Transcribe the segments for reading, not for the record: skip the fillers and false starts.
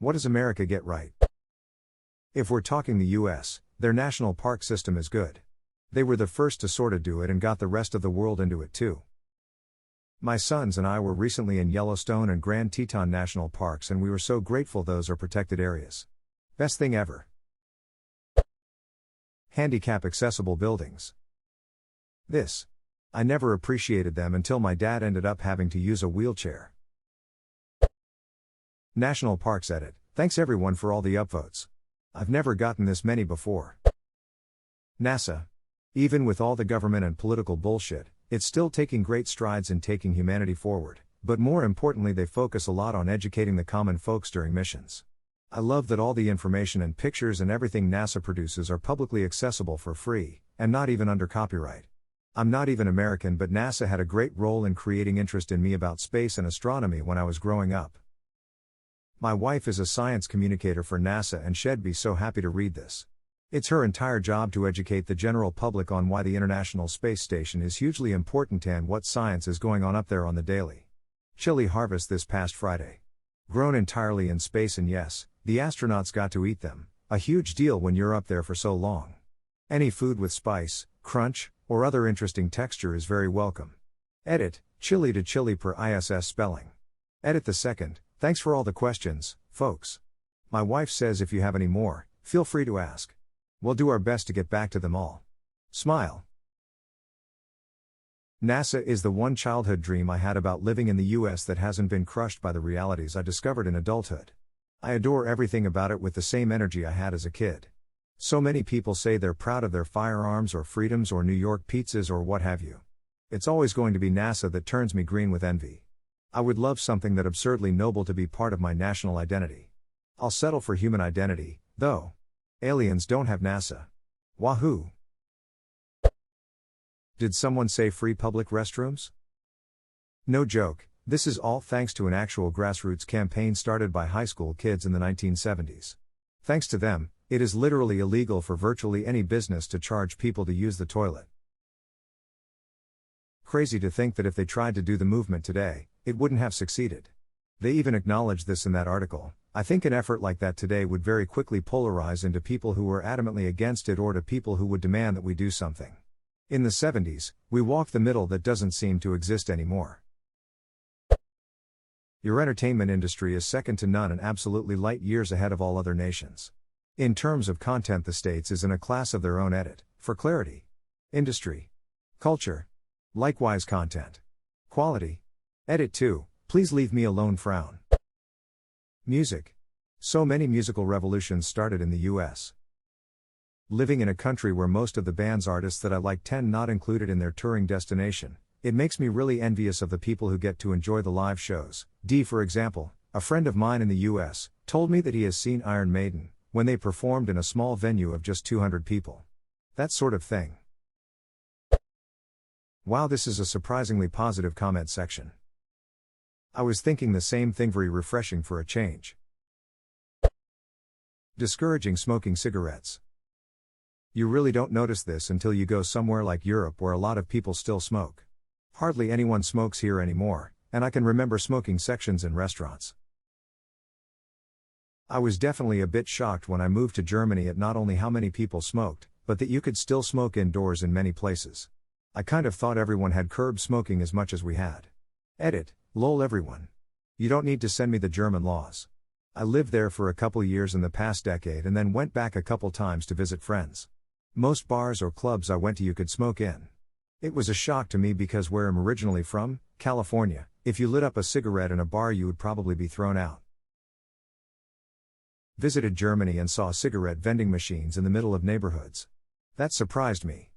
What does America get right? If we're talking the US, their national park system is good. They were the first to sorta do it and got the rest of the world into it too. My sons and I were recently in Yellowstone and Grand Teton National Parks, and we were so grateful those are protected areas. Best thing ever. Handicap accessible buildings. I never appreciated them until my dad ended up having to use a wheelchair. National Parks Edit. Thanks everyone for all the upvotes. I've never gotten this many before. NASA. Even with all the government and political bullshit, it's still taking great strides in taking humanity forward, but more importantly they focus a lot on educating the common folks during missions. I love that all the information and pictures and everything NASA produces are publicly accessible for free, and not even under copyright. I'm not even American, but NASA had a great role in creating interest in me about space and astronomy when I was growing up. My wife is a science communicator for NASA and she'd be so happy to read this. It's her entire job to educate the general public on why the International Space Station is hugely important and what science is going on up there on the daily. Chili harvest this past Friday. Grown entirely in space, and yes, the astronauts got to eat them, a huge deal when you're up there for so long. Any food with spice, crunch, or other interesting texture is very welcome. Edit, chili to chili per ISS spelling. Edit the second, thanks for all the questions, folks. My wife says if you have any more, feel free to ask. We'll do our best to get back to them all. Smile. NASA is the one childhood dream I had about living in the US that hasn't been crushed by the realities I discovered in adulthood. I adore everything about it with the same energy I had as a kid. So many people say they're proud of their firearms or freedoms or New York pizzas or what have you. It's always going to be NASA that turns me green with envy. I would love something that absurdly noble to be part of my national identity. I'll settle for human identity, though. Aliens don't have NASA. Wahoo! Did someone say free public restrooms? No joke, this is all thanks to an actual grassroots campaign started by high school kids in the 1970s. Thanks to them, it is literally illegal for virtually any business to charge people to use the toilet. Crazy to think that if they tried to do the movement today, it wouldn't have succeeded. They even acknowledged this in that article. I think an effort like that today would very quickly polarize into people who were adamantly against it or to people who would demand that we do something. In the 70s, we walked the middle that doesn't seem to exist anymore. Your entertainment industry is second to none and absolutely light years ahead of all other nations. In terms of content, the States is in a class of their own. Edit, for clarity. Industry. Culture. Likewise content. Quality. Edit 2, please leave me alone frown. Music. So many musical revolutions started in the US. Living in a country where most of the band's artists that I like tend not included in their touring destination, it makes me really envious of the people who get to enjoy the live shows. For example, a friend of mine in the US, told me that he has seen Iron Maiden, when they performed in a small venue of just 200 people. That sort of thing. Wow, this is a surprisingly positive comment section. I was thinking the same thing, very refreshing for a change. Discouraging smoking cigarettes. You really don't notice this until you go somewhere like Europe where a lot of people still smoke. Hardly anyone smokes here anymore, and I can remember smoking sections in restaurants. I was definitely a bit shocked when I moved to Germany at not only how many people smoked, but that you could still smoke indoors in many places. I kind of thought everyone had curbed smoking as much as we had. Edit, lol everyone. You don't need to send me the German laws. I lived there for a couple years in the past decade and then went back a couple times to visit friends. Most bars or clubs I went to you could smoke in. It was a shock to me because where I'm originally from, California, if you lit up a cigarette in a bar you would probably be thrown out. Visited Germany and saw cigarette vending machines in the middle of neighborhoods. That surprised me.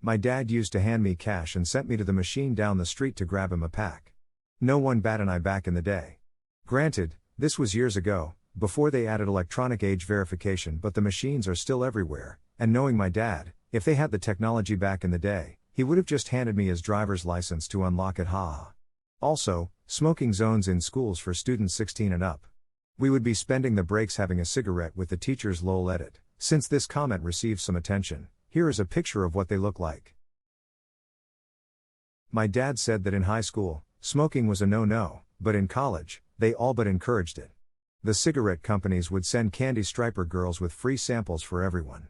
My dad used to hand me cash and sent me to the machine down the street to grab him a pack. No one bat an eye back in the day. Granted, this was years ago, before they added electronic age verification, but the machines are still everywhere, and knowing my dad, if they had the technology back in the day, he would have just handed me his driver's license to unlock it, haha. Also, smoking zones in schools for students 16 and up. We would be spending the breaks having a cigarette with the teachers, lol edit. Since this comment received some attention, here is a picture of what they look like. My dad said that in high school, smoking was a no-no, but in college, they all but encouraged it. The cigarette companies would send candy striper girls with free samples for everyone.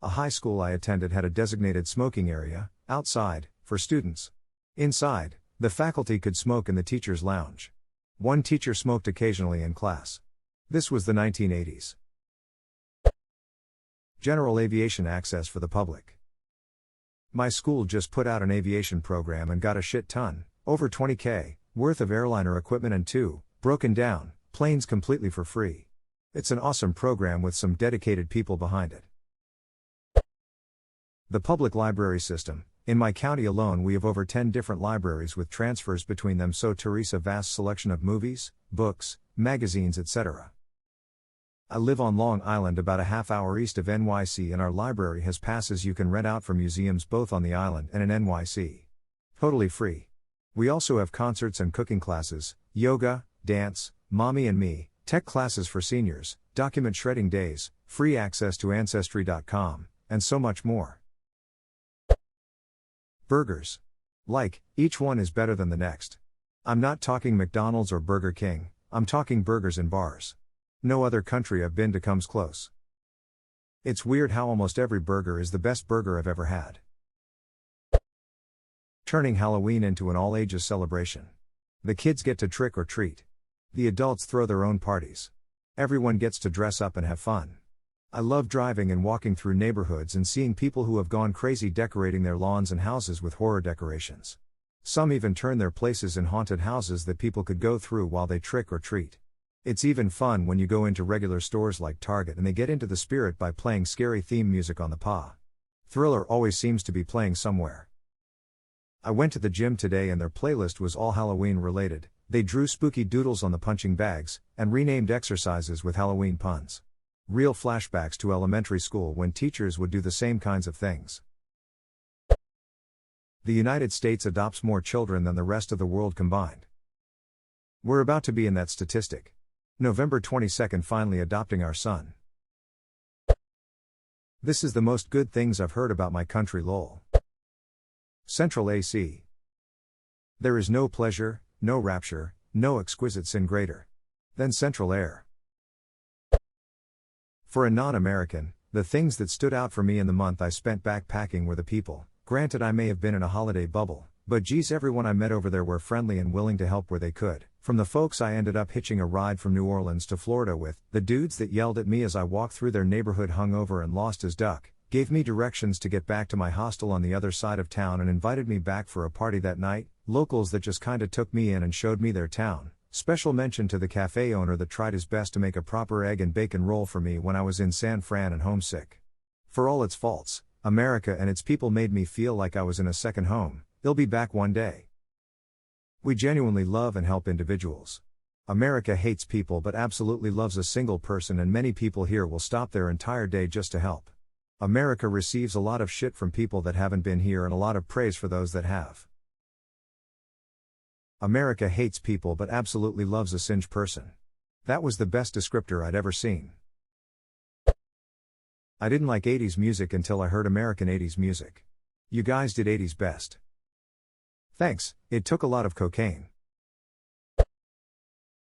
A high school I attended had a designated smoking area, outside, for students. Inside, the faculty could smoke in the teacher's lounge. One teacher smoked occasionally in class. This was the 1980s. General aviation access for the public. My school just put out an aviation program and got a shit ton, over $20,000, worth of airliner equipment and 2, broken down, planes completely for free. It's an awesome program with some dedicated people behind it. The public library system. In my county alone we have over 10 different libraries with transfers between them, so Teresa vast selection of movies, books, magazines, etc. I live on Long Island about a half-hour east of NYC, and our library has passes you can rent out for museums both on the island and in NYC. Totally free. We also have concerts and cooking classes, yoga, dance, mommy and me, tech classes for seniors, document shredding days, free access to Ancestry.com, and so much more. Burgers. Like, each one is better than the next. I'm not talking McDonald's or Burger King, I'm talking burgers in bars. No other country I've been to comes close. It's weird how almost every burger is the best burger I've ever had. Turning Halloween into an all-ages celebration. The kids get to trick or treat. The adults throw their own parties. Everyone gets to dress up and have fun. I love driving and walking through neighborhoods and seeing people who have gone crazy decorating their lawns and houses with horror decorations. Some even turn their places in haunted houses that people could go through while they trick or treat. It's even fun when you go into regular stores like Target and they get into the spirit by playing scary theme music on the PA. Thriller always seems to be playing somewhere. I went to the gym today and their playlist was all Halloween related. They drew spooky doodles on the punching bags, and renamed exercises with Halloween puns. Real flashbacks to elementary school when teachers would do the same kinds of things. The United States adopts more children than the rest of the world combined. We're about to be in that statistic. November 22nd finally adopting our son. This is the most good things I've heard about my country lol. Central AC. There is no pleasure, no rapture, no exquisite sin greater than central air. For a non-American, the things that stood out for me in the month I spent backpacking were the people. Granted I may have been in a holiday bubble, but geez, everyone I met over there were friendly and willing to help where they could. From the folks I ended up hitching a ride from New Orleans to Florida with, the dudes that yelled at me as I walked through their neighborhood hungover and lost his duck, gave me directions to get back to my hostel on the other side of town and invited me back for a party that night, locals that just kinda took me in and showed me their town. Special mention to the cafe owner that tried his best to make a proper egg and bacon roll for me when I was in San Fran and homesick. For all its faults, America and its people made me feel like I was in a second home. They'll be back one day. We genuinely love and help individuals. America hates people but absolutely loves a single person, and many people here will stop their entire day just to help. America receives a lot of shit from people that haven't been here and a lot of praise for those that have. America hates people but absolutely loves a singe person. That was the best descriptor I'd ever seen. I didn't like 80s music until I heard American 80s music. You guys did 80s best. Thanks, it took a lot of cocaine.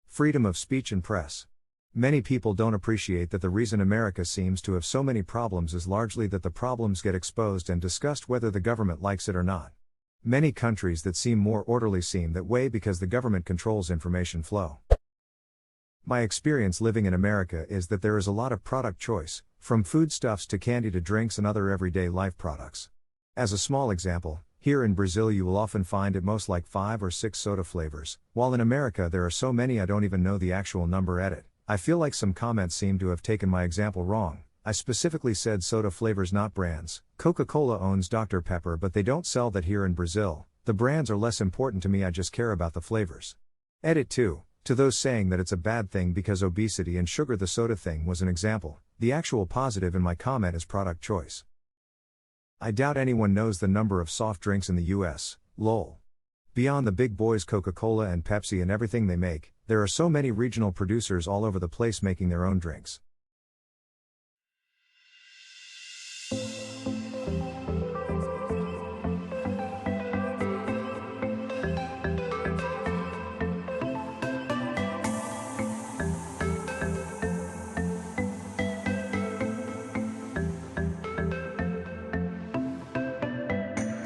Freedom of speech and press. Many people don't appreciate that the reason America seems to have so many problems is largely that the problems get exposed and discussed whether the government likes it or not. Many countries that seem more orderly seem that way because the government controls information flow. My experience living in America is that there is a lot of product choice, from foodstuffs to candy to drinks and other everyday life products. As a small example, here in Brazil you will often find at most like 5 or 6 soda flavors, while in America there are so many I don't even know the actual number at it. I feel like some comments seem to have taken my example wrong. I specifically said soda flavors, not brands. Coca-Cola owns Dr. Pepper, but they don't sell that here in Brazil. The brands are less important to me, I just care about the flavors. Edit 2. To those saying that it's a bad thing because obesity and sugar, the soda thing was an example. The actual positive in my comment is product choice. I doubt anyone knows the number of soft drinks in the US, lol. Beyond the big boys Coca-Cola and Pepsi and everything they make, there are so many regional producers all over the place making their own drinks.